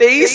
23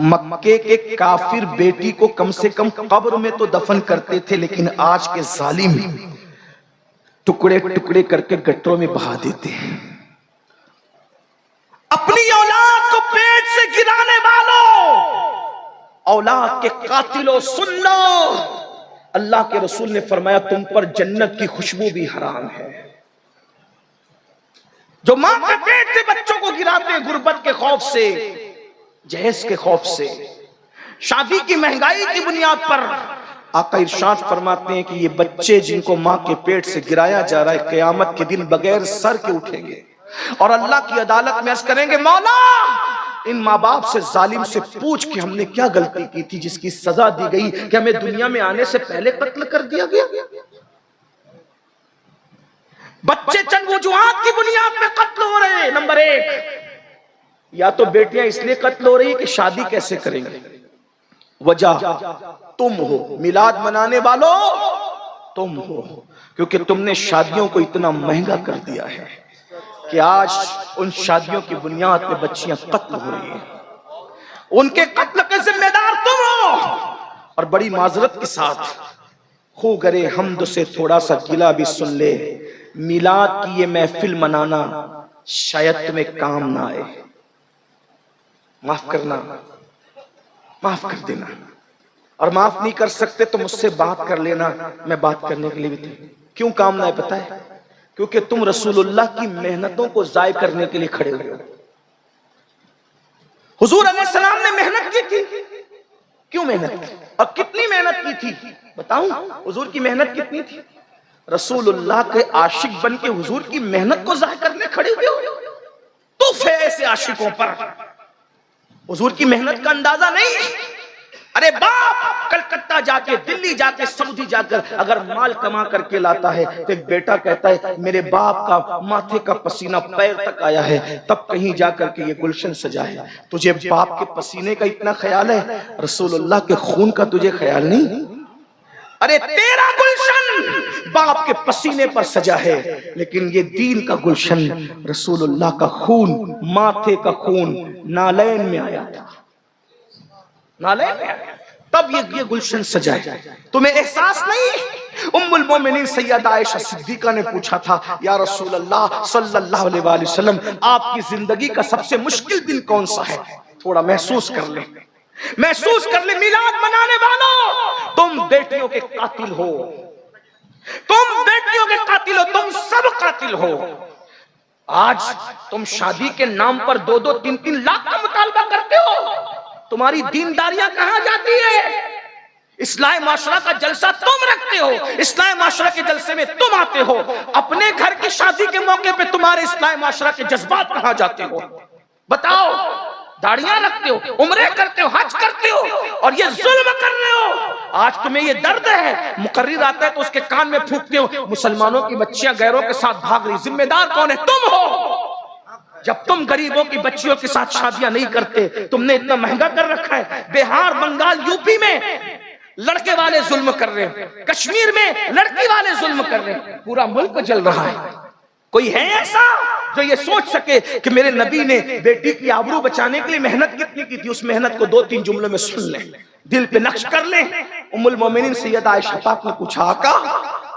مکے کے کافر بیٹی کو کم سے کم قبر میں تو دفن کرتے تھے، لیکن آج کے ظالم ٹکڑے ٹکڑے کر کے گٹروں میں بہا دیتے ہیں۔ اپنی اولاد کو پیٹ سے گرانے والوں، اولاد کے قاتلوں، سن لو، اللہ کے رسول نے فرمایا تم پر جنت کی خوشبو بھی حرام ہے۔ جو ماں کے پیٹ سے بچوں کو گراتے ہیں غربت کے خوف سے، جہیز کے خوف سے، شادی کی مہنگائی کی بنیاد پر، آقا ارشاد فرماتے ہیں کہ یہ بچے جن کو ماں کے پیٹ سے گرایا جا رہا ہے قیامت کے دن بغیر سر کے اٹھیں گے اور اللہ کی عدالت میں عرض کریں گے مولا ان ماں باپ سے، ظالم سے پوچھ کہ ہم نے کیا غلطی کی تھی جس کی سزا دی گئی کہ ہمیں دنیا میں آنے سے پہلے قتل کر دیا گیا۔ بچے چند وجوہات کی بنیاد پہ قتل ہو رہے ہیں۔ نمبر 1، یا تو بیٹیاں اس لیے قتل ہو رہی ہے کہ شادی کیسے کریں گے، وجہ تم ہو، میلاد منانے والوں تم ہو، کیونکہ تم نے شادیوں کو اتنا مہنگا کر دیا ہے کہ آج ان شادیوں کی بنیاد پہ بچیاں قتل ہو رہی ہیں، ان کے قتل کے ذمہ دار تم ہو۔ اور بڑی معذرت کے ساتھ خو گرے حمد سے تھوڑا سا گلہ بھی سن لے، میلاد کی یہ محفل منانا شاید تمہیں کام نہ آئے، معاف کرنا، معاف کر دینا، اور معاف نہیں کر سکتے تو مجھ سے بات کر لینا، میں بات کرنے کے لیے بھی تھی۔ کیوں کام نہ آئے پتہ ہے؟ کیونکہ تم رسول اللہ کی محنتوں کو ضائع کرنے کے لیے کھڑے ہوئے ہو۔ حضور علیہ السلام نے محنت کی تھی، کیوں محنت کی اور کتنی محنت کی تھی بتاؤں؟ حضور کی محنت کتنی تھی؟ رسول اللہ کے عاشق بن کے حضور کی محنت کو ضائع کرنے کھڑے ہوئے ہو تو ایسے عاشقوں پر حضور کی محنت کا اندازہ نہیں۔ ارے باپ کلکتہ جا کے، دلی جا کے، سعودی جا کر اگر مال کما کر کے لاتا ہے تو ایک بیٹا کہتا ہے میرے باپ کا ماتھے کا پسینہ پیر تک آیا ہے، تب کہیں جا کر کے یہ گلشن سجا ہے۔ تجھے باپ کے پسینے کا اتنا خیال ہے، رسول اللہ کے خون کا تجھے خیال نہیں؟ ارے تیرا گلشن باپ کے پسینے پر سجا ہے، لیکن یہ دین کا گلشن رسول اللہ کا خون، ماتھے کا خون نالین میں آیا تھا، نالین میں آیا، تب یہ گلشن سجا ہے۔ تمہیں احساس نہیں؟ ام المومنین سیدہ عائشہ صدیقہ نے پوچھا تھا یا رسول اللہ صلی اللہ علیہ وآلہ وسلم آپ کی زندگی کا سب سے مشکل دن کون سا ہے؟ تھوڑا محسوس کر لیں، محسوس کر لیں۔ میلاد منانے والوں، تم بیٹیوں کے قاتل ہو، تم بیٹیوں کے قاتل ہو، تم سب قاتل ہو۔ آج تم شادی کے نام پر 2-2 3-3 لاکھ کا مطالبہ کرتے ہو، تمہاری دینداریاں کہاں جاتی ہے؟ اصلاح معاشرہ کا جلسہ تم رکھتے ہو، اصلاح معاشرہ کے جلسے میں تم آتے ہو، اپنے گھر کی شادی کے موقع پہ تمہارے اصلاح معاشرہ کے جذبات کہاں جاتے ہو؟ بتاؤ، داڑیاں رکھتے ہو، عمرے کرتے ہو، حج کرتے ہو اور یہ ظلم کر رہے ہو۔ آج تمہیں یہ درد ہے، مقرر آتا ہے تو اس کے کان میں پھونکتے ہو مسلمانوں کی بچیاں غیروں کے ساتھ بھاگ رہی، ذمہ دار کون ہے؟ تم ہو۔ جب تم غریبوں کی بچیوں کے ساتھ شادیاں نہیں کرتے، تم نے اتنا مہنگا کر رکھا ہے۔ بہار، بنگال، یوپی میں لڑکے والے ظلم کر رہے ہیں، کشمیر میں لڑکی والے ظلم کر رہے ہیں، پورا ملک جل رہا ہے۔ کوئی ہے ایسا جو یہ سوچ سکے کہ میرے نبی نے بیٹی کی آبرو بچانے کے لیے محنت کتنی کی تھی؟ اس محنت کو 2-3 جملوں میں سن لیں، دل پہ نقش کر لیں۔ ام المومنین سیدہ عائشہ پاک نے پوچھا آقا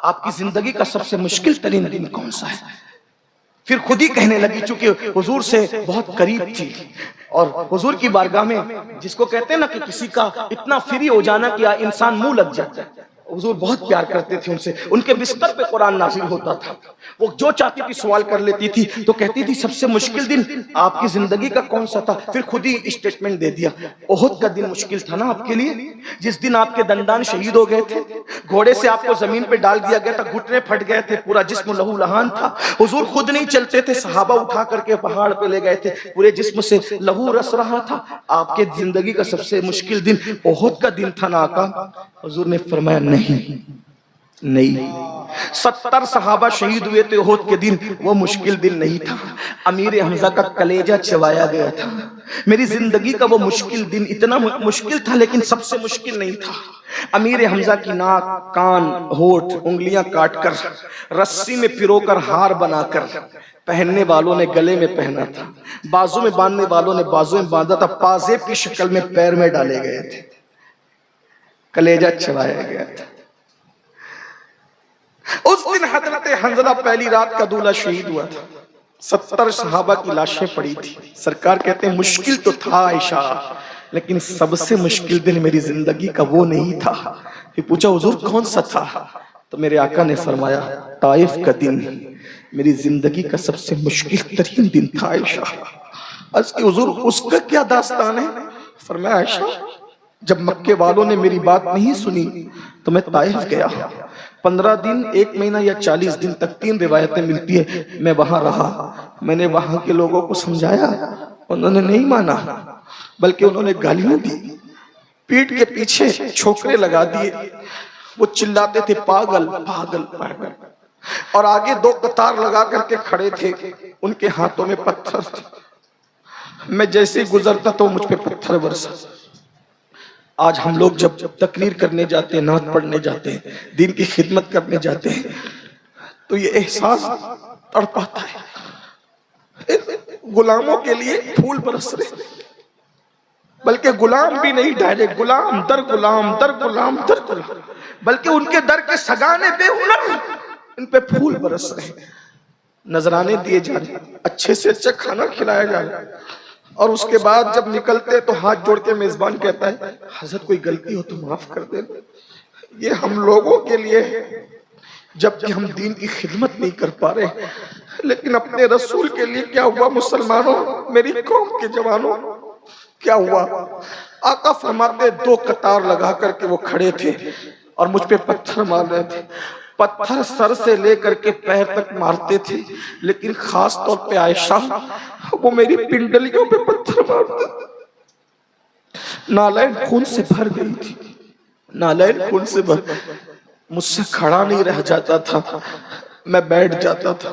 آپ کی زندگی کا سب سے مشکل ترین دن کون سا ہے؟ پھر خود ہی کہنے لگی، چونکہ حضور سے بہت قریب تھی اور حضور کی بارگاہ میں جس کو کہتے ہیں نا کہ کسی کا اتنا فری ہو جانا کہ انسان منہ لگ جاتا ہے، حضور بہت پیار کرتے تھے ان سے، ان کے بستر پہ قرآن نازل ہوتا تھا، وہ جو چاہتی تھی سوال کر لیتی تھی تو کہتی تھی سب سے مشکل دن آپ کی زندگی کا کون سا تھا؟ پھر خود ہی اسٹیٹمنٹ دے دیا، احد کا دن مشکل تھا نا آپ کے لیے، جس دن آپ کے دندان شہید ہو گئے تھے، گھوڑے سے آپ کو زمین پہ ڈال دیا گیا تھا، گھٹنے پھٹ گئے تھے، پورا جسم لہو لہان تھا، حضور خود نہیں چلتے تھے، صحابہ اٹھا کر کے پہاڑ پہ لے گئے تھے، پورے جسم سے لہو رس رہا تھا، آپ کے زندگی کا سب سے مشکل دن احد کا دن تھا نا آقا؟ حضور نے فرمایا نہیں، 70 صحابہ شہید ہوئے تھے احد کے دن، وہ مشکل دن نہیں تھا، امیر حمزہ کا کلیجہ چبایا گیا تھا، میری زندگی کا وہ مشکل دن اتنا مشکل تھا لیکن سب سے مشکل نہیں تھا۔ امیر حمزہ کی ناک، کان، ہونٹ، انگلیاں کاٹ کر رسی میں پرو کر ہار بنا کر پہننے والوں نے گلے میں پہنا تھا، بازو میں باندھنے والوں نے بازو میں باندھا تھا، پازیب کی شکل میں پیر میں ڈالے گئے تھے، کلیجہ چبایا گیا تھا۔ اس دن حضرت حنظلہ پہلی رات کا دولہ شہید ہوا تھا، 70 صحابہ کی لاشیں پڑی تھی۔ سرکار کہتے ہیں مشکل تو تھا عائشہ، لیکن سب سے مشکل دن میری زندگی کا وہ نہیں تھا۔ پھر پوچھا حضور کون سا تھا؟ تو میرے آقا نے فرمایا طائف کا دن میری زندگی کا سب سے مشکل ترین دن تھا عائشہ۔ عرض کہ حضور اس کا کیا داستان ہے؟ فرمایا عائشہ جب مکے والوں نے میری بات نہیں سنی تو میں طائف گیا، 15 دن 1 مہینہ یا 40 دن تک 3 روایتیں ملتی ہیں میں وہاں رہا۔ میں نے وہاں کے لوگوں کو سمجھایا، انہوں نے نہیں مانا بلکہ انہوں نے گالیاں دی، پیٹ کے پیچھے چھوکرے لگا دیے، وہ چلاتے تھے پاگل پاگل پاگل، اور آگے 2 قطار لگا کر کے کھڑے تھے، ان کے ہاتھوں میں پتھر تھے، میں جیسے گزرتا تو مجھ پہ پتھر برسا۔ آج ہم لوگ جب تقریر کرنے جاتے ہیں، نعت پڑھنے جاتے ہیں، دین کی خدمت کرنے جاتے ہیں تو یہ احساس تڑپاتا ہے، غلاموں کے لیے پھول برس رہے، بلکہ غلام بھی نہیں، ڈائریکٹ غلام در غلام در غلام در غلام، بلکہ ان کے در کے سگانے بے ہنر ان پہ پھول برس رہے، نذرانے دیے جا رہے، اچھے سے اچھا کھانا کھلایا جا رہا ہے، اور اس کے بعد جب نکلتے تو ہاتھ جوڑ کے میزبان کہتا ہے حضرت کوئی غلطی ہو تو معاف کر دیں۔ یہ ہم لوگوں کے لیے جبکہ ہم دین کی خدمت نہیں کر پا رہے، لیکن اپنے رسول کے لیے کیا ہوا مسلمانوں، میری قوم کے جوانوں کیا ہوا؟ آقا فرماتے 2 قطار لگا کر کے وہ کھڑے تھے اور مجھ پہ پتھر مار رہے تھے، پتھر سر سے لے کر کے پیر تک مارتے تھے، لیکن خاص طور پہ عائشہ وہ میری پنڈلیوں پہ پتھر مارتے تھے، نالین خون سے بھر گئی تھی، نالین خون سے بھر، مجھ سے کھڑا نہیں رہ جاتا تھا، میں بیٹھ جاتا تھا۔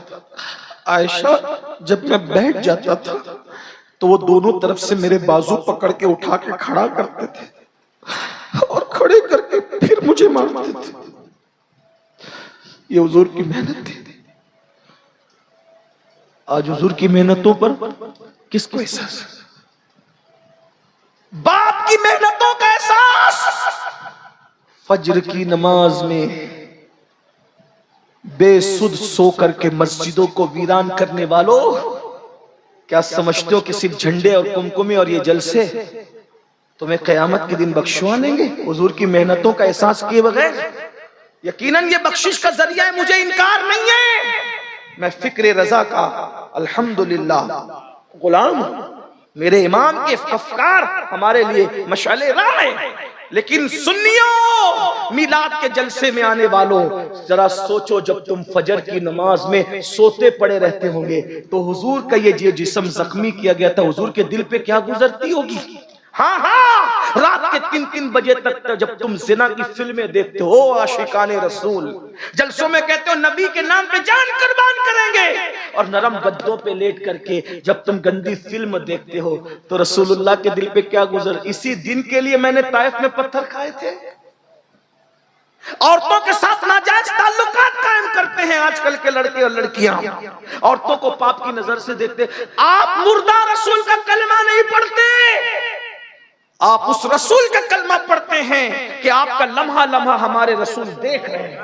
عائشہ جب میں بیٹھ جاتا تھا تو وہ دونوں طرف سے میرے بازو پکڑ کے اٹھا کے کھڑا کرتے تھے اور کھڑے کر کے پھر مجھے مارتے تھے۔ یہ حضور کی محنت تھی۔ آج حضور کی محنتوں پر کس کو احساس ہے؟ باپ کی محنتوں کا احساس فجر کی نماز میں بے سد سو کر کے مسجدوں کو ویران کرنے والوں، کیا سمجھتے ہو کہ صرف جھنڈے اور کمکمے اور یہ جلسے تمہیں قیامت کے دن بخشوا لیں گے حضور کی محنتوں کا احساس کیے بغیر؟ یقیناً یہ بخشش کا ذریعہ ہے، مجھے انکار نہیں ہے، میں فکر رضا کا الحمدللہ غلام ہوں، میرے امام کے افکار ہمارے لیے مشعل راہ ہیں، لیکن سنیوں میلاد کے جلسے میں آنے والوں ذرا سوچو جب تم فجر کی نماز میں سوتے پڑے رہتے ہوں گے تو حضور کا یہ جسم زخمی کیا گیا تھا، حضور کے دل پہ کیا گزرتی ہوگی؟ ہاں رات کے 3 بجے تک جب تم زنا کی فلمیں دیکھتے ہو، عاشقان رسول جلسوں میں کہتے ہو نبی کے نام پہ جان قربان کریں گے، اور نرم گدوں پہ لیٹ کر کے جب تم گندی فلم دیکھتے ہو تو رسول اللہ کے دل پہ کیا گزر؟ اسی دن کے لیے میں نے طائف میں پتھر کھائے تھے۔ عورتوں کے ساتھ ناجائز تعلقات قائم کرتے ہیں آج کل کے لڑکے اور لڑکیاں، عورتوں کو پاپ کی نظر سے دیکھتے۔ آپ مردہ رسول کا کلمہ نہیں پڑھتے، آپ اس رسول کا کلمہ پڑھتے ہیں کہ آپ کا لمحہ لمحہ ہمارے رسول دیکھ رہے ہیں،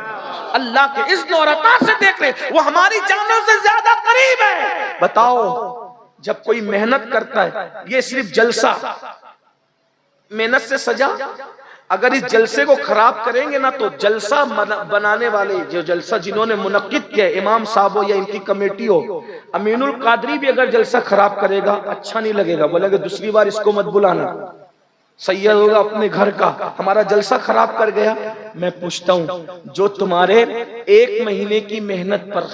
اللہ کے اذن اور عطا سے دیکھ رہے ہیں، وہ ہماری جانوں سے زیادہ قریب ہے۔ بتاؤ جب کوئی محنت کرتا ہے، یہ صرف جلسہ محنت سے سجا، اگر اس جلسے کو خراب کریں گے نا تو جلسہ بنانے والے جو جلسہ جنہوں نے منعقد کیا، امام صاحب ہو یا ان کی کمیٹی ہو، امین القادری بھی اگر جلسہ خراب کرے گا اچھا نہیں لگے گا، بولے گا دوسری بار اس کو مت بلانا، سید ہوگا اپنے گھر کا، ہمارا جلسہ خراب کر گیا۔ میں پوچھتا ہوں جو تمہارے 1 مہینے کی محنت پر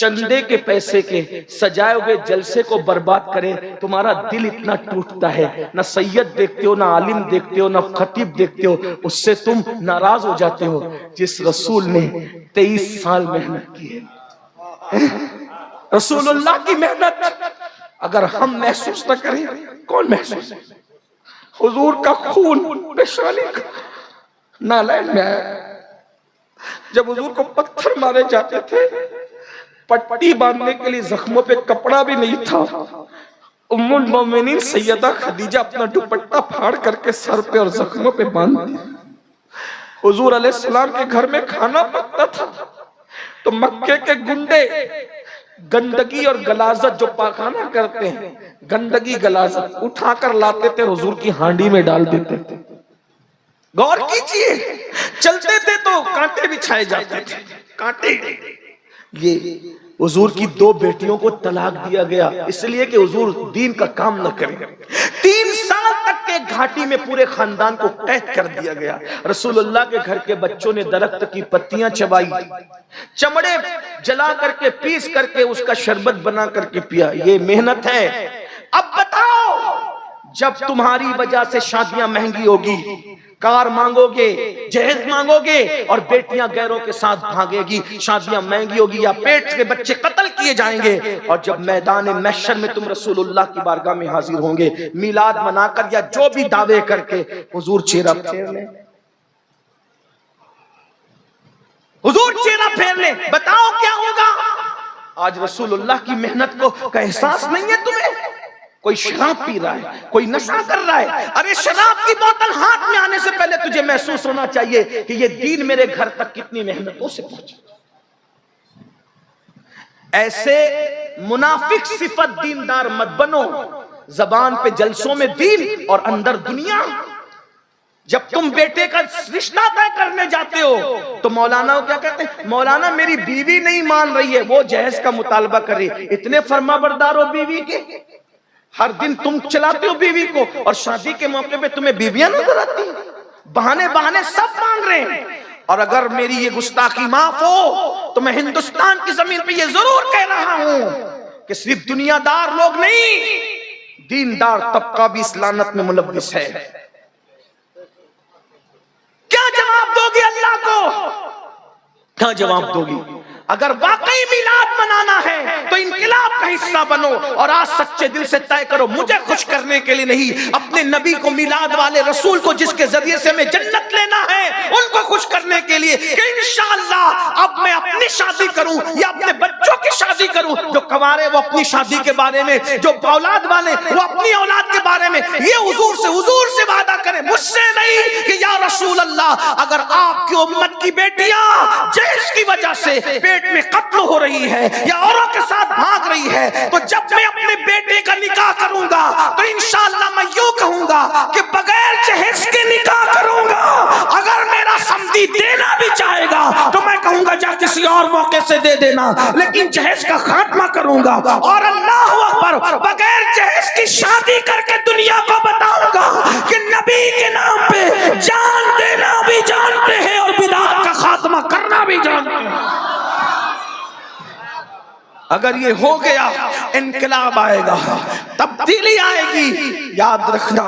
چندے کے پیسے کے سجائے ہوئے جلسے کو برباد کرے، تمہارا دل اتنا ٹوٹتا ہے، نہ سید دیکھتے ہو، نہ عالم دیکھتے ہو، نہ خطیب دیکھتے ہو، اس سے تم ناراض ہو جاتے ہو جس رسول نے 23 سال محنت کی ہے۔ رسول اللہ کی محنت اگر ہم محسوس نہ کریں کون محسوس کرے؟ حضور کا خون پیشانی کا نالین میں آیا، جب حضور کو پتھر مارے جاتے تھے پٹی باندھنے کے لیے زخموں پہ کپڑا بھی نہیں تھا، ام المومنین سیدہ خدیجہ اپنا دوپٹہ پھاڑ کر کے سر پہ اور زخموں پہ باندھ دیا۔ حضور علیہ السلام کے گھر میں کھانا پکتا تھا تو مکے کے گنڈے گندگی اور غلاظت جو پاخانہ کرتے ہیں، گندگی غلاظت اٹھا کر لاتے تھے، حضور کی ہانڈی میں ڈال دیتے تھے۔ غور کیجئے، چلتے تھے تو کانٹے بچھائے جاتے تھے، کانٹے۔ یہ حضور کی 2 بیٹیوں کو طلاق دیا گیا اس لیے کہ حضور دین کا کام نہ کریں۔ 3 سال تک کے گھاٹی میں پورے خاندان کو قید کر دیا گیا۔ رسول اللہ کے گھر کے بچوں نے درخت کی پتیاں چبائی، چمڑے جلا کر کے پیس کر کے اس کا شربت بنا کر کے پیا۔ یہ محنت ہے۔ اب بتاؤ، جب تمہاری وجہ سے شادیاں مہنگی ہوگی، کار مانگو گے، جہیز مانگو گے اور بیٹیاں غیروں کے ساتھ بھاگے گی، شادیاں مہنگی ہوگی یا پیٹ کے بچے قتل کیے جائیں گے، اور جب میدان محشر میں تم رسول اللہ کی بارگاہ میں حاضر ہوں گے، میلاد منا کر یا جو بھی دعوے کر کے، حضور چہرہ پھیر لیں، حضور چہرہ پھیر لیں، بتاؤ کیا ہوگا؟ آج رسول اللہ کی محنت کا احساس نہیں ہے تمہیں؟ کوئی شراب پی رہا ہے، کوئی نشہ کر رہا ہے، ارے شراب کی بوتل ہاتھ میں آنے سے پہلے تجھے محسوس ہونا چاہیے کہ یہ دین میرے گھر تک کتنی محنتوں سے پہنچا۔ ایسے منافق صفت دیندار مت بنو، زبان پہ جلسوں میں دین اور اندر دنیا۔ جب تم بیٹے کا رشتہ طے کرنے جاتے ہو تو مولانا کیا کہتے ہیں؟ مولانا میری بیوی نہیں مان رہی ہے، وہ جہیز کا مطالبہ کر رہی ہے۔ اتنے فرما بردار ہو بیوی کے، ہر دن تم چلاتے ہو بیوی کو، اور شادی کے موقع پہ تمہیں بیویاں نظر آتی ہیں، بہانے سب مانگ رہے ہیں۔ اور اگر میری یہ گستاخی معاف ہو تو میں ہندوستان کی زمین پہ یہ ضرور کہہ رہا ہوں کہ صرف دنیا دار لوگ نہیں، دیندار طبقہ بھی اس لعنت میں ملوث ہے۔ کیا جواب دو گی اللہ کو؟ کیا جواب دو گی؟ اگر واقعی میلاد منانا ہے تو انقلاب کا حصہ بنو، اور آج سچے دل سے طے کرو، مجھے خوش کرنے کے لیے نہیں، اپنے نبی کو، میلاد والے رسول کو جس کے ذریعے سے ہمیں جنت لینا ہے، ان کو خوش کرنے کے لیے کہ انشاءاللہ اب میں اپنی شادی کروں یا اپنے بچوں کی شادی کروں۔ جو کنوارے وہ اپنی شادی کے بارے میں، جو اولاد والے وہ اپنی اولاد کے بارے میں یہ حضور سے وعدہ کریں، مجھ سے نہیں، کہ یا رسول اللہ اگر آپ کی امت کی بیٹیاں جہیز کی وجہ سے پیٹ میں قتل ہو رہی ہے یا اوروں کے ساتھ بھاگ رہی ہے، تو جب میں اپنے بیٹے کا نکاح کروں گا تو انشاءاللہ میں یوں کہوں گا کہ بغیر جہیز کے نکاح کروں گا۔ اگر میرا سمدھی دینا بھی چاہے گا تو میں کہوں گا جا کسی اور موقع سے دے دینا، لیکن جہیز کا خاتمہ کروں گا، اور اللہ اکبر بغیر جہیز کی شادی کر کے دنیا کو بتاؤں گا کہ نبی کے نام پہ جان دینا بھی جانتے ہیں اور بدعت کا خاتمہ کرنا بھی جانتے ہیں۔ اگر یہ ہو گیا انقلاب آئے گا، تبدیلی آئے گی۔ یاد رکھنا،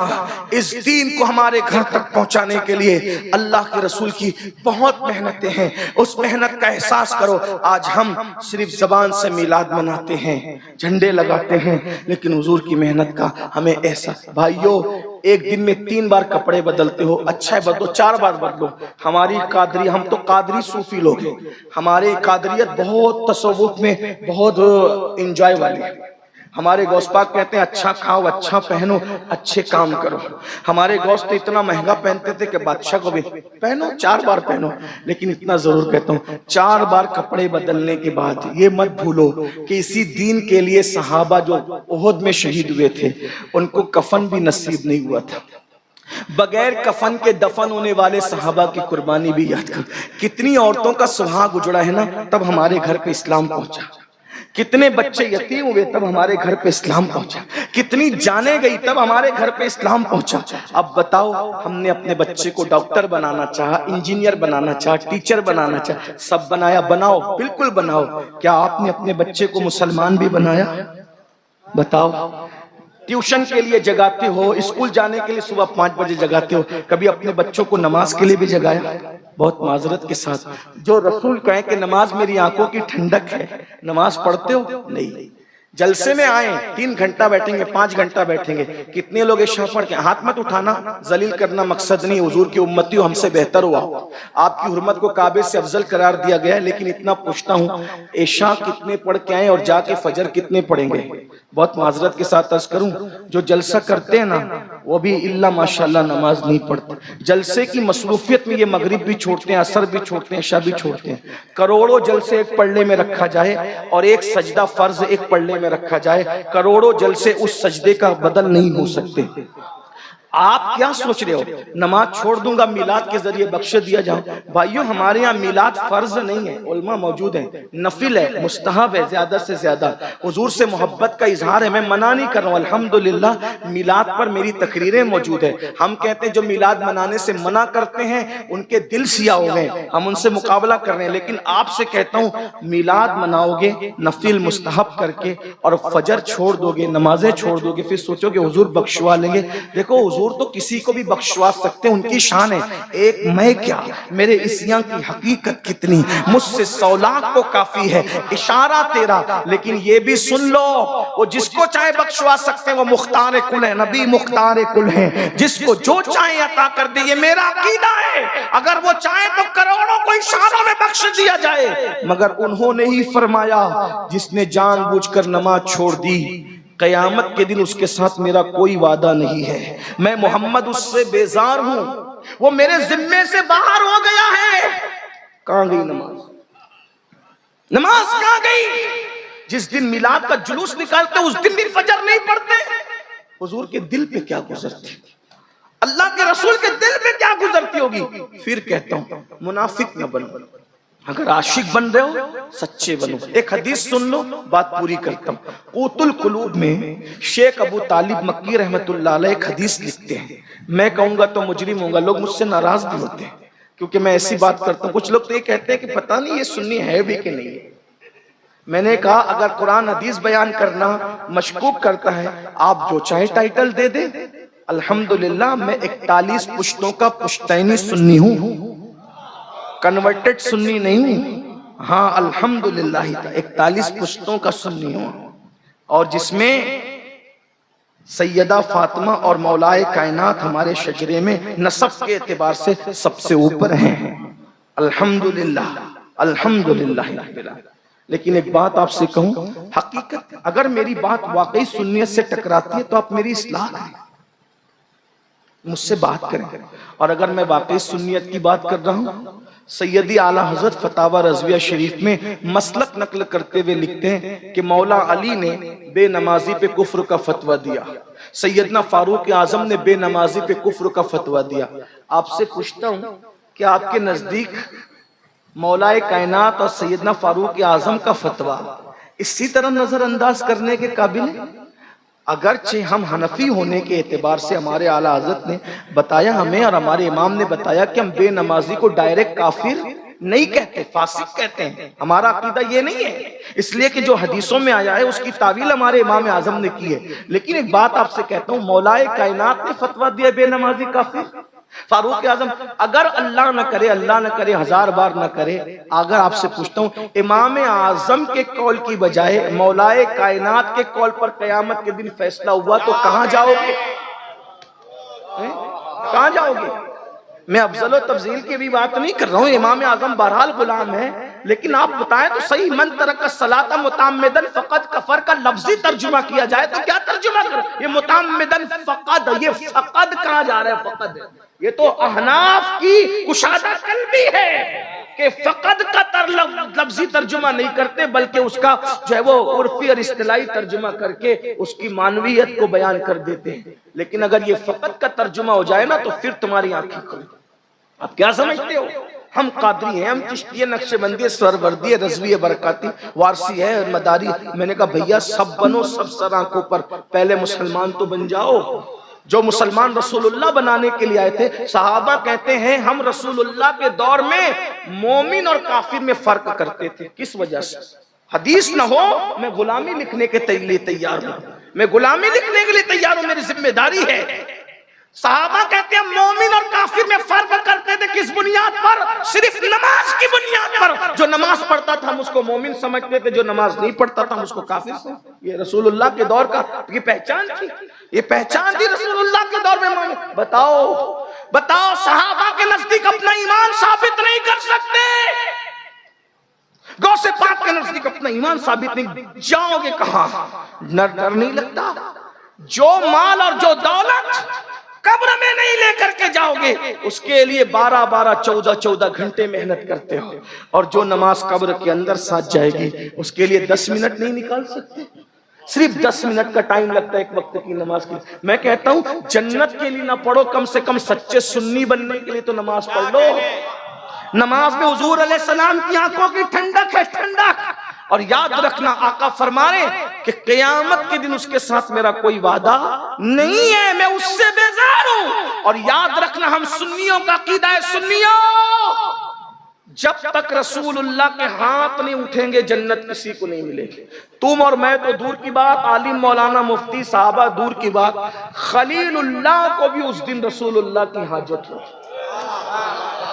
اس دین کو ہمارے گھر تک پہنچانے کے لیے اللہ کے رسول کی بہت محنتیں ہیں، اس محنت کا احساس کرو۔ آج ہم صرف زبان سے میلاد مناتے ہیں، جھنڈے لگاتے ہیں، لیکن حضور کی محنت کا ہمیں احساس۔ بھائیو، ایک دن میں 3 بار کپڑے بدلتے ہو، اچھا ہے بدلو، 4 بار بدلو۔ ہماری قادری، ہم تو قادری صوفی لوگ ہیں، ہمارے قادریت بہت تصوف میں بہت انجوائے والی ہے۔ ہمارے غوث پاک کہتے ہیں اچھا کھاؤ، اچھا پہنو، اچھے کام کرو۔ ہمارے غوث تو اتنا مہنگا پہنتے تھے کہ بادشاہ کو بھی پہنو، 4 بار پہنو، لیکن اتنا ضرور کہتا ہوں 4 بار کپڑے بدلنے کے بعد یہ مت بھولو کہ اسی دین کے لیے صحابہ جو احد میں شہید ہوئے تھے ان کو کفن بھی نصیب نہیں ہوا تھا۔ بغیر کفن کے دفن ہونے والے صحابہ کی قربانی بھی یاد کر۔ کتنی عورتوں کا سہاگ اجڑا ہے نا، تب ہمارے گھر پہ اسلام پہنچا۔ کتنے بچے یتیم ہوئے تب ہمارے گھر پہ اسلام پہنچا۔ کتنی جانیں گئی تب ہمارے گھر پہ اسلام پہنچا۔ اب بتاؤ، ہم نے اپنے بچے کو ڈاکٹر بنانا چاہا، انجینئر بنانا چاہا، ٹیچر بنانا چاہا، سب بنایا، بناؤ، بالکل بناؤ۔ کیا آپ نے اپنے بچے کو مسلمان بھی بنایا؟ بتاؤ۔ ٹیوشن کے لیے جگاتے ہو، اسکول جانے کے لیے صبح 5 بجے جگاتے ہو، کبھی اپنے بچوں کو نماز کے لیے بھی جگایا؟ بہت معذرت کے ساتھ، جو رسول کہیں کہ نماز میری آنکھوں کی ٹھنڈک ہے، نماز پڑھتے ہو؟ نہیں۔ جلسے میں آئیں 3 گھنٹہ بیٹھیں گے 5 گھنٹہ بیٹھیں گے، کتنے لوگ عشاء پڑھ کے ہاتھ مت اٹھانا، ذلیل کرنا مقصد نہیں، حضور کی امتی ہو، ہم سے بہتر ہوا، آپ کی حرمت کو کعبے سے افضل قرار دیا گیا ہے، لیکن اتنا پوچھتا ہوں عشاء کتنے پڑھ کے آئیں اور جا کے فجر کتنے پڑھیں گے؟ بہت معذرت کے ساتھ عرض کروں، جو جلسہ کرتے ہیں نا وہ بھی اللہ ماشاءاللہ نماز نہیں پڑھتے، جلسے کی مصروفیت میں یہ مغرب بھی چھوڑتے ہیں، عصر بھی چھوڑتے ہیں، عشاء بھی چھوڑتے ہیں۔ کروڑوں جلسے ایک پڑھنے میں رکھا جائے اور ایک سجدہ فرض ایک پڑھنے میں رکھا جائے، کروڑوں جلسے اس سجدے کا بدل نہیں ہو سکتے۔ آپ کیا سوچ رہے ہو نماز چھوڑ دوں گا میلاد کے ذریعے بخش دیا جاؤں؟ بھائیو ہمارے ہاں میلاد فرض نہیں ہے، علماء موجود ہیں، نفل ہے، مستحب ہے، زیادہ سے زیادہ حضور سے محبت کا اظہار ہے، میں منع نہیں کر رہا ہوں، الحمدللہ میلاد پر میری تقریریں موجود ہیں۔ ہم کہتے ہیں جو میلاد منانے سے منع کرتے ہیں ان کے دل سیاہ ہو گئے، ہم ان سے مقابلہ کر رہے ہیں، لیکن آپ سے کہتا ہوں میلاد مناؤ گے نفل مستحب کر کے اور فجر چھوڑ دو گے، نمازیں چھوڑ دو گے، پھر سوچو کہ حضور بخشوا لیں گے۔ دیکھو حضور تو کسی کو بھی بخشوا سکتے ہیں، ان کی شان ہے، ایک میں کیا، میرے عصیاں کی حقیقت کتنی، مجھ سے 100 لاکھ کو کافی ہے اشارہ تیرا۔ لیکن یہ بھی سن لو وہ جس کو چاہے بخشوا سکتے ہیں، وہ مختار کل ہے، نبی مختار کل ہے، جس کو جو چاہے عطا کر دے، یہ میرا عقیدہ ہے۔ اگر وہ چاہے تو کروڑوں کو اشاروں میں بخش دیا جائے، مگر انہوں نے ہی فرمایا جس نے جان بوجھ کر نماز چھوڑ دی قیامت کے دن اس کے ساتھ میرا کوئی وعدہ نہیں ہے، میں محمد اس سے بیزار ہوں، وہ میرے ذمے سے باہر ہو گیا ہے۔ کہاں گئی نماز؟ نماز کہاں گئی؟ جس دن میلاد کا جلوس نکالتے اس دن بھی فجر نہیں پڑھتے۔ حضور کے دل پہ کیا گزرتی، اللہ کے رسول کے دل پہ کیا گزرتی ہوگی؟ پھر کہتا ہوں منافق نہ بنو، اگر عاشق بن رہے ہو سچے بنو۔ ایک حدیث سن لو، بات پوری کرتا ہوں۔ قوت القلوب میں شیخ ابو طالب مکی رحمت اللہ علیہ ایک حدیث لکھتے ہیں، میں کہوں گا تو مجرم ہوں گا، لوگ مجھ سے ناراض بھی ہوتے ہیں کیونکہ میں ایسی بات کرتا ہوں۔ کچھ لوگ تو یہ کہتے ہیں کہ پتہ نہیں یہ سنی ہے بھی کہ نہیں ہے۔ میں نے کہا اگر قرآن حدیث بیان کرنا مشکوک کرتا ہے آپ جو چاہے ٹائٹل دے دیں، الحمدللہ میں 41 پشتوں کا پشتینی سنی ہوں، کنورٹڈ سنی نہیں ہوں، ہاں الحمدللہ 41 پشتوں کا سنی ہوں، اور جس میں سیدہ فاطمہ اور مولائے کائنات ہمارے شجرے میں نسب کے اعتبار سے سب سے اوپر ہیں، الحمدللہ الحمدللہ۔ لیکن ایک بات آپ سے کہوں، حقیقت اگر میری بات واقعی سنیت سے ٹکراتی ہے تو آپ میری اصلاح کریں، مجھ سے بات کریں، اور اگر میں واقعی سنیت کی بات کر رہا ہوں، سیدی اعلیٰ حضرت فتاوی رضویہ شریف میں مسلک نقل کرتے ہوئے لکھتے ہیں کہ مولا علی نے بے نمازی پہ کفر کا فتویٰ دیا، سیدنا فاروق اعظم نے بے نمازی پہ کفر کا فتویٰ دیا۔ آپ سے پوچھتا ہوں کہ آپ کے نزدیک مولائے کائنات اور سیدنا فاروق اعظم کا فتویٰ اسی طرح نظر انداز کرنے کے قابل ہے؟ اگرچہ ہم حنفی ہونے کے اعتبار سے ہمارے اعلیٰ حضرت نے بتایا ہمیں اور ہمارے امام نے بتایا کہ ہم بے نمازی کو ڈائریکٹ کافر نہیں کہتے، فاسق کہتے ہیں، ہمارا عقیدہ یہ نہیں ہے، اس لیے کہ جو حدیثوں میں آیا ہے اس کی تعویل ہمارے امام اعظم نے کی ہے۔ لیکن ایک بات آپ سے کہتا ہوں، مولائے کائنات نے فتویٰ دیا بے نمازی کافر، فاروق اعظم اگر اللہ نہ کرے، اللہ نہ کرے، 1000 بار نہ کرے، اگر آپ سے پوچھتا ہوں امام اعظم کے قول کی بجائے مولائے کائنات کے قول پر قیامت کے دن فیصلہ ہوا تو کہاں جاؤ گے؟ کہاں جاؤ گے؟ میں افضل و تفضیل کی بھی بات نہیں کر رہا ہوں، امام اعظم بہرحال غلام ہے، لیکن آپ بتائیں تو صحیح، من ترک الصلاۃ متعمداً فقد کفر کا لفظی ترجمہ کیا جائے تو کیا ترجمہ کر؟ یہ متعمداً فقد، یہ فقد کہاں جا رہا ہے؟ فقد یہ تو احناف کی کشادہ قلبی ہے کہ فقد کا لفظی ترجمہ نہیں کرتے، بلکہ اس کا جو ہے وہ عرفی اور اصطلاحی ترجمہ کر کے اس کی معنویت کو بیان کر دیتے ہیں۔ لیکن اگر یہ فقد کا ترجمہ ہو جائے نا تو پھر تمہاری آنکھیں کھلیں۔ آپ کیا سمجھتے ہو؟ ہم قادری ہیں، ہم چشتی ہے، نقشبندی ہے، سروردی ہے، رضوی ہے، برکاتی، وارسی ہے، مداری۔ میں نے کہا بھیا سب بنو، سب سر آنکھوں پر، پہلے مسلمان تو بن جاؤ۔ جو مسلمان رسول اللہ بنانے کے لیے آئے تھے، صحابہ کہتے ہیں ہم رسول اللہ کے دور میں مومن اور کافر میں فرق کرتے تھے۔ کس وجہ سے؟ حدیث نہ ہو میں غلامی لکھنے کے لیے تیار ہوں، میں غلامی لکھنے کے لیے تیار ہوں، میری ذمہ داری ہے۔ صحابہ کہتے ہیں مومن اور کافر میں فرق کرتے تھے کس بنیاد پر؟ صرف نماز کی بنیاد پر۔ جو نماز پڑھتا تھا ہم اس کو مومن سمجھتے تھے، جو نماز نہیں پڑھتا تھا ہم اس کو کافر سمجھتے۔ یہ رسول اللہ کے دور کا یہ پہچان تھی، یہ پہچان تھی رسول اللہ کے دور میں۔ بتاؤ صحابہ کے نزدیک اپنا ایمان ثابت نہیں کر سکتے، غوث پاک کے نزدیک اپنا ایمان ثابت نہیں، جاؤ گے کہاں؟ ڈر نہیں لگتا؟ جو مال اور جو دولت قبر میں نہیں لے کر کے جاؤ گے، اس کے لیے 12 14 گھنٹے محنت کرتے ہو، اور جو نماز قبر کے اندر ساتھ جائے گی اس کے لیے 10 منٹ نہیں نکال سکتے؟ صرف 10 منٹ کا ٹائم لگتا ہے ایک وقت کی نماز کی۔ میں کہتا ہوں جنت کے لیے نہ پڑھو، کم سے کم سچے سنی بننے کے لیے تو نماز پڑھ لو۔ نماز میں حضور علیہ السلام کی آنکھوں کی ٹھنڈک ہے، ٹھنڈک۔ اور یاد رکھنا آقا فرما رہے کہ قیامت کے دن اس کے ساتھ میرا کوئی وعدہ نہیں ہے، میں اس سے بیزار ہوں۔ اور یاد رکھنا ہم سنیوں کا عقیدہ ہے، سنیوں جب تک رسول اللہ کے ہاتھ نہیں اٹھیں گے جنت کسی کو نہیں ملے گی۔ تم اور میں تو دور کی بات، عالم مولانا مفتی صحابہ دور کی بات، خلیل اللہ کو بھی اس دن رسول اللہ کی حاجت ہو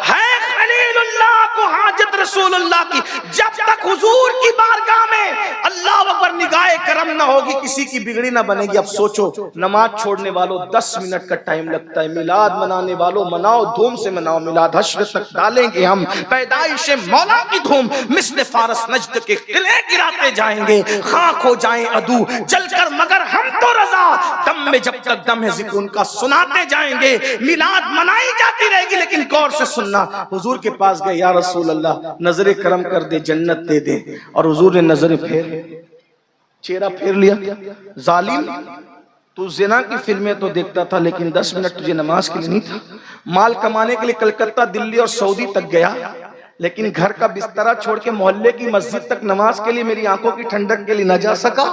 ہے، خلیل اللہ کو حاجت رسول اللہ کی۔ جب تک حضور کی بارگاہ میں اللہ اکبر نگاہ کرم نہ ہوگی کسی کی بگڑی نہ بنے گی۔ اب سوچو نماز چھوڑنے والوں 10 منٹ کا ٹائم لگتا ہے، میلاد منانے والوں مناؤ، دھوم سے مناؤ میلاد، حشر تک ڈالیں گے ہم پیدائش مولا کی دھوم، مثل فارس نجد کے قلعے گراتے جائیں گے، خاک ہو جائیں عدو جل کر مگر ہم تو رضا، دم میں جب تک دم ہے ذکر ان کا سناتے جائیں گے۔ میلاد منائی جاتی رہے گی لیکن غور سے سننا۔ حضور کے پاس گئے، یا رسول اللہ نظر کرم کر دے، جنت دے دے، اور حضور نے نظر چہرہ پھیر لیا۔ ظالم تو زنا کی فلمیں تو دیکھتا تھا لیکن 10 منٹ تجھے نماز کے لیے نہیں تھا۔ مال کمانے کے لیے کلکتہ، دلی اور سعودی تک گیا لیکن گھر کا بسترہ چھوڑ کے محلے کی مسجد تک نماز کے لیے میری آنکھوں کی ٹھنڈک کے لیے نہ جا سکا۔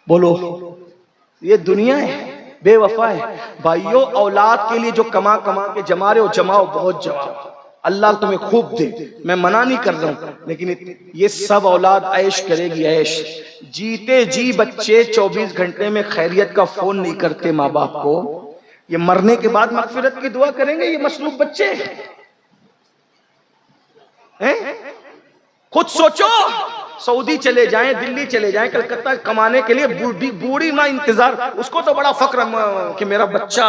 بولو یہ دنیا ہے، بے وفا ہے۔ بھائیو اولاد کے لیے جو کما کے جما رہے ہو، جماؤ، بہت جماؤ، اللہ تمہیں خوب دے، میں منع نہیں کر رہا ہوں، لیکن یہ سب اولاد عیش کرے گی، عیش۔ جیتے جی بچے 24 گھنٹے میں خیریت کا فون نہیں کرتے ماں باپ کو، یہ مرنے کے بعد مغفرت کی دعا کریں گے یہ مصلوب بچے؟ خود سوچو، سعودی چلے جائیں، دلی چلے جائیں، کلکتہ کمانے کے لیے، بوڑھی ماں انتظار، اس کو تو بڑا فخر کہ میرا بچہ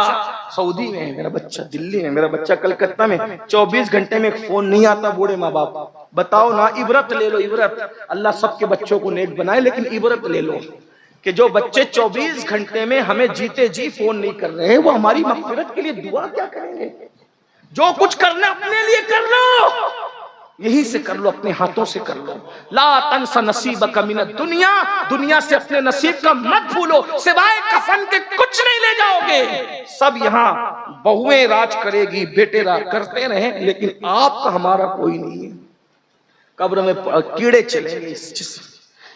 سعودی میں ہے، میرا بچہ دلی میں، میرا بچہ کلکتہ میں۔ 24 گھنٹے میں فون نہیں آتا بوڑھے ماں باپ۔ بتاؤ نا، عبرت لے لو، عبرت۔ اللہ سب کے بچوں کو نیک بنائے لیکن عبرت لے لو کہ جو بچے 24 گھنٹے میں ہمیں جیتے جی فون نہیں کر رہے ہیں، وہ ہماری مغفرت کے لیے دعا کیا کریں گے؟ جو کچھ کرنا اپنے لیے کر لو، یہی سے کر لو، اپنے ہاتھوں سے کر لو۔ لا تنس نصیبک من الدنیا، دنیا سے اپنے نصیب کا مت بھولو، سوائے کفن کے کچھ نہیں لے جاؤ گے۔ سب یہاں بہویں راج کرے گی، بیٹے راج کرتے رہیں لیکن آپ کا ہمارا کوئی نہیں ہے۔ قبر میں کیڑے چلیں گے، اس جسم،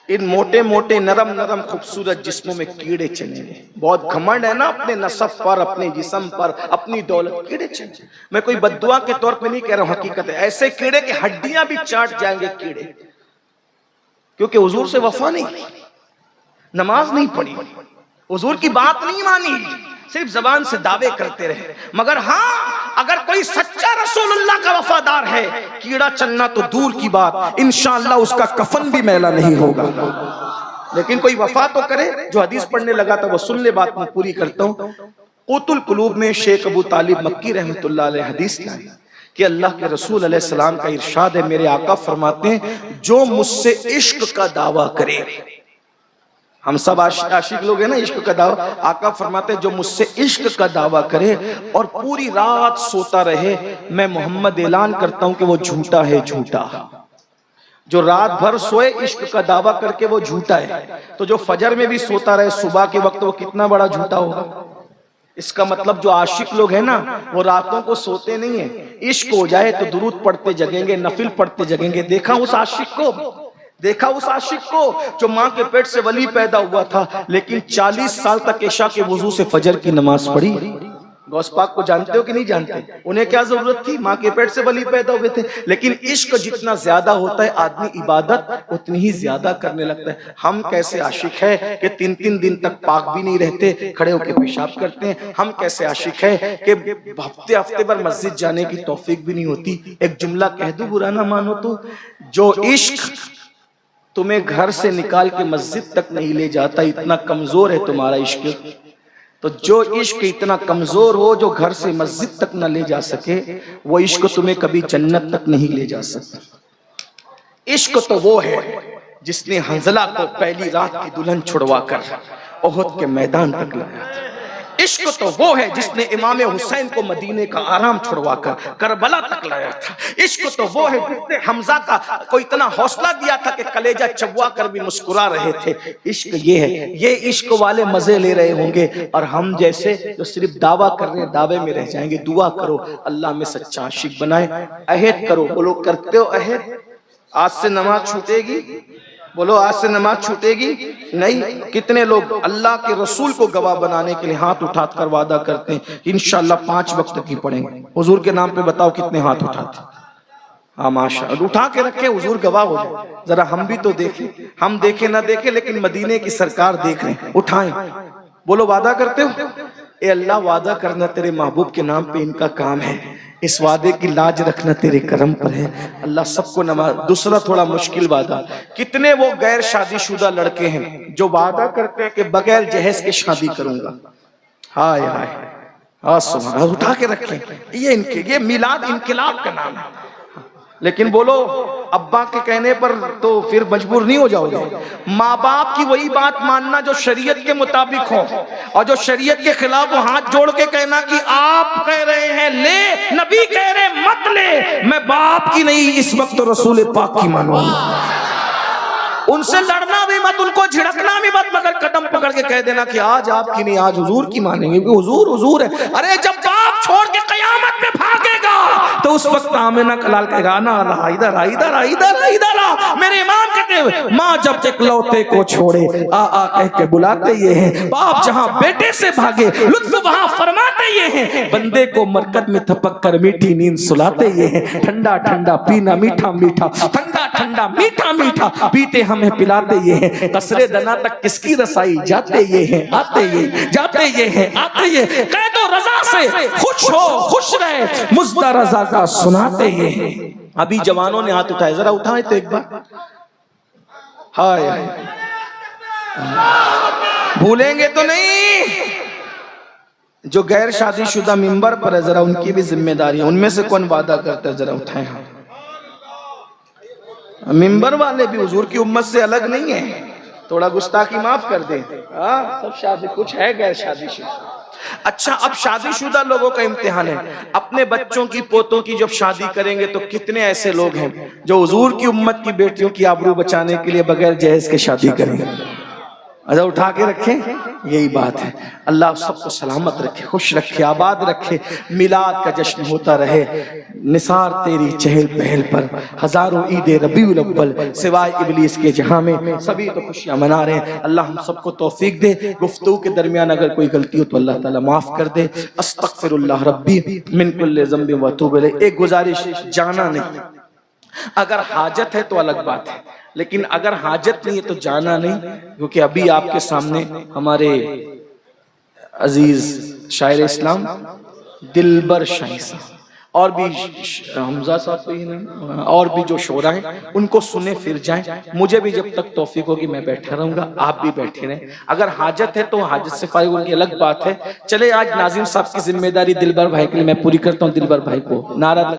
ان موٹے موٹے نرم خوبصورت جسموں میں کیڑے چلیں گے۔ بہت گھمنڈ ہے نا اپنے نسب پر، اپنے جسم پر، اپنی دولت، کیڑے چلیں گے۔ میں کوئی بددعا کے طور پہ نہیں کہہ رہا ہوں، حقیقت ہے، ایسے کیڑے کہ ہڈیاں بھی چاٹ جائیں گے کیڑے، کیونکہ حضور سے وفا نہیں، نماز نہیں پڑھی، حضور کی بات نہیں مانی، صرف زبان سے دعوے کرتے رہے۔ مگر ہاں اگر کوئی سچا رسول اللہ کا وفادار ہے، کیڑا چلنا تو دور کی بات، انشاءاللہ اس کا کفن بھی میلا نہیں ہوگا۔ لیکن کوئی وفا تو کرے۔ جو حدیث پڑھنے لگا تھا وہ سن لے، بات میں پوری کرتا ہوں۔ قوت القلوب میں شیخ ابو طالب مکی رحمۃ اللہ علیہ حدیث لائے کہ اللہ کے رسول علیہ السلام کا ارشاد ہے، میرے آقا فرماتے ہیں جو مجھ سے عشق کا دعویٰ کرے، ہم سب عاشق لوگ ہیں نا، عشق کا دعویٰ، آقا فرماتے ہیں جو مجھ سے عشق کا دعویٰ کرے اور پوری رات سوتا رہے، میں محمد اعلان کرتا ہوں کہ وہ جھوٹا ہے، جھوٹا۔ جو رات بھر سوئے عشق کا دعویٰ کر کے وہ جھوٹا ہے، تو جو فجر میں بھی سوتا رہے صبح کے وقت وہ کتنا بڑا جھوٹا ہوگا۔ اس کا مطلب جو عاشق لوگ ہیں نا وہ راتوں کو سوتے نہیں ہیں، عشق ہو جائے تو درود پڑھتے جگیں گے، نفل پڑھتے جگیں گے۔ دیکھا اس عاشق کو جو ماں کے پیٹ سے ولی پیدا ہوا تھا لیکن 40 سال تک عشاء کے وضو سے فجر کی نماز پڑھی، غوث پاک کو جانتے ہو کہ نہیں جانتے؟ انہیں کیا ضرورت تھی؟ ماں کے پیٹ سے ولی پیدا ہوئے تھے. لیکن عشق جتنا زیادہ ہوتا ہے آدمی عبادت اتنی ہی زیادہ کرنے لگتا ہے. ہم کیسے عاشق ہے کہ 3 دن تک پاک بھی نہیں رہتے, کھڑے ہو کے پیشاب کرتے ہیں. ہم کیسے عاشق ہے کہ ہفتے بھر مسجد جانے کی توفیق بھی نہیں ہوتی. ایک جملہ کہہ دوں, برا نہ مانو تو, جو عشق تمہیں گھر سے نکال کے مسجد تک نہیں لے جاتا, اتنا کمزور ہے تمہارا عشق. تو جو عشق اتنا کمزور ہو جو گھر سے مسجد تک نہ لے جا سکے, وہ عشق تمہیں کبھی جنت تک نہیں لے جا سکتا. عشق تو وہ ہے جس نے حنظلہ کو پہلی رات کی دلہن چھڑوا کر احد کے میدان تک لایا تھا. عشق تو وہ ہے جس نے امام حسین کو مدینے کا آرام چھڑوا کر کربلا تک لایا تھا. عشق تو وہ ہے جس نے حمزہ کو اتنا حوصلہ دیا تھا کہ کلیجہ چبوا کر بھی مسکرا رہے تھے. عشق یہ ہے. یہ عشق والے مزے لے رہے ہوں گے, اور ہم جیسے جو صرف دعویٰ کر رہے ہیں دعوے میں رہ جائیں گے. دعا کرو اللہ میں سچا عاشق بنائے. عہد کرو, بولو کرتے ہو عہد؟ آج سے نماز چھوٹے گی؟ بولو آج سے نماز چھوٹے گی نہیں. کتنے لوگ اللہ کے رسول کو گواہ بنانے کے لیے ہاتھ اٹھا کر وعدہ کرتے ہیں انشاءاللہ 5 وقت کی پڑھیں گے؟ حضور کے نام پہ بتاؤ کتنے ہاتھ اٹھاتے؟ ہاں ماشاءاللہ, اٹھا کے رکھے, حضور گواہ ہو جائے. ذرا ہم بھی تو دیکھیں. ہم دیکھیں نہ دیکھیں لیکن مدینے کی سرکار دیکھ رہے ہیں. اٹھائیں, بولو وعدہ کرتے ہو؟ اے اللہ وعدہ کرنا تیرے محبوب کے نام پہ ان کا کام ہے, اس وعدے کی لاج رکھنا تیرے کرم پر ہے. اللہ سب کو نماز. دوسرا تھوڑا مشکل وعدہ, کتنے وہ غیر شادی شدہ لڑکے ہیں جو وعدہ کرتے ہیں کہ بغیر جہیز کے شادی کروں گا. ہائے ہائے, سبحان, اٹھا کے رکھیں. یہ میلاد انقلاب کا نام ہے. لیکن بولو ابا کے کہنے پر تو پھر مجبور نہیں ہو جاؤ گے. ماں باپ کی وہی بات ماننا جو شریعت کے مطابق ہو, اور جو شریعت کے خلاف وہ ہاتھ جوڑ کے کہنا کہ آپ کہہ رہے ہیں لے, نبی کہہ رہے مت لے, میں باپ کی نہیں اس وقت رسول پاک کی مانوں. ان سے لڑنا بھی مت, ان کو جھڑکنا بھی مت, مگر قدم پکڑ کے کہہ دینا کہ آج آپ کی نہیں آج حضور کی مانیں گے, کیونکہ حضور حضور ہے. ارے جب باپ چھوڑ کے قیامت میں بھاگے گا تو اس وقت آمنہ کلال کہے گا نا اللہ ادھر آ ادھر آ ادھر آ ادھر آ. میرے امام کہتے ہیں ماں جب اکلوتے کو چھوڑے آ آ کہہ کے بلاتے یہ ہیں, باپ جہاں بیٹے سے بھاگے لطف وہاں فرماتے یہ ہیں, بندے کو مرکز میں تھپک کر میٹھی نیند سلاتے یہ ہیں. ٹھنڈا ٹھنڈا پینا میٹھا میٹھا, ٹھنڈا ٹھنڈا میٹھا میٹھا پیتے ہمیں پلاتے یہ ہیں. قصرِ دنا تک کس کی رسائی جاتے یہ ہیں, آتے یہ جاتے یہ ہیں, آتے یہ. قید و رضا سے خوش ہو خوش رہے, مزدہ رضا کا سناتے یہ ہیں. ابھی جوانوں نے ہاتھ اٹھائے, ذرا اٹھائیں تو ایک بار. ہائے بھولیں گے تو نہیں. جو غیر شادی شدہ ممبر پر ہے ذرا ان کی بھی ذمہ داری ہے. ان میں سے کون وعدہ کرتا ہے ذرا اٹھائیں. ممبر والے بھی حضور کی امت سے الگ نہیں ہیں, تھوڑا گستاخی معاف کر دیں. سب شادی, کچھ ہے غیر شادی شدہ. اچھا اب شادی شدہ لوگوں کا امتحان ہے. اپنے بچوں کی پوتوں کی جب شادی کریں گے تو کتنے ایسے لوگ ہیں جو حضور کی امت کی بیٹیوں کی آبرو بچانے کے لیے بغیر جہیز کے شادی کریں گے؟ اچھا اٹھا کے رکھیں. یہی بات ہے. اللہ سب کو سلامت رکھے, خوش رکھے, آباد رکھے. میلاد کا جشن ہوتا رہے. نثار تیری چہل پہل پر ہزاروں عید ربیع الاول, سوائے ابلیس کے جہاں میں سبھی تو خوشیاں منا رہے ہیں. اللہ ہم سب کو توفیق دے. گفتگو کے درمیان اگر کوئی غلطی ہو تو اللہ تعالیٰ معاف کر دے. استغفر اللہ ربی من کل ذنب و اتوب الیہ. ایک گزارش, جانا نہیں. اگر حاجت ہے تو الگ بات ہے, لیکن اگر حاجت نہیں ہے تو جانا نہیں. کیونکہ ابھی آپ کے سامنے ہمارے عزیز شاعر اسلام دلبر شاہی صاحب اور بھی حمزہ صاحب کو ہی نہیں اور بھی جو شعراء ہیں ان کو سنے پھر جائیں. مجھے بھی جب تک توفیق ہوگی میں بیٹھا رہوں گا, آپ بھی بیٹھے رہیں. اگر حاجت ہے تو حاجت سے فارغ ان کی الگ بات ہے. چلے آج ناظم صاحب کی ذمہ داری دلبر بھائی کے لیے میں پوری کرتا ہوں. دلبر بھائی کو نعرہ